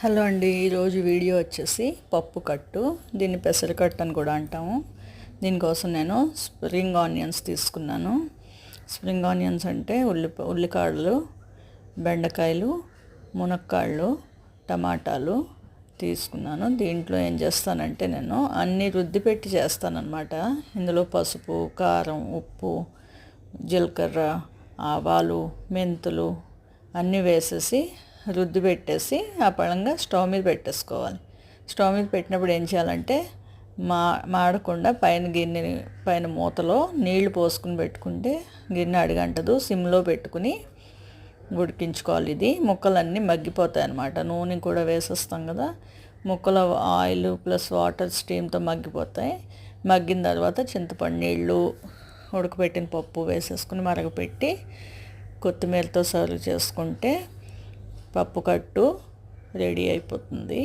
Hello అండి, ఈరోజు video వచ్చేసి పప్పు కట్టు. దీన్ని పెసరకట్టు అని కూడా అంటాము. దీనికోసం నేను స్ప్రింగ్ ఆనియన్స్ తీసుకున్నాను. స్ప్రింగ్ ఆనియన్స్ అంటే ఉల్లికాడలు, బెండకాయలు, మునక్కాడలు, టమాటాలు తీసుకున్నాను. దీంట్లో ఏం చేస్తానంటే నేను అన్నీ రుద్ది పెట్టి చేస్తానన్నమాట. ఇందులో పసుపు, కారం, ఉప్పు, జీలకర్ర, ఆవాలు, మెంతులు అన్నీ వేసేసి రుద్ది పెట్టేసి ఆ పళంగా స్టవ్ మీద పెట్టేసుకోవాలి. స్టవ్ మీద పెట్టినప్పుడు ఏం చేయాలంటే మాడకుండా పైన మూతలో నీళ్లు పోసుకుని పెట్టుకుంటే గిన్నె అడుగంటదు. సిమ్లో పెట్టుకుని ఉడికించుకోవాలి. ఇది ముక్కలన్నీ మగ్గిపోతాయి అన్నమాట. నూనె కూడా వేసేస్తాం కదా, ముక్కల ఆయిల్ ప్లస్ వాటర్ స్టీమ్తో మగ్గిపోతాయి. మగ్గిన తర్వాత చింతపండు నీళ్ళు, ఉడకబెట్టిన పప్పు వేసేసుకుని మరగపెట్టి కొత్తిమీరతో సర్వ్ చేసుకుంటే పప్పు కట్టు రెడీ అయిపోతుంది.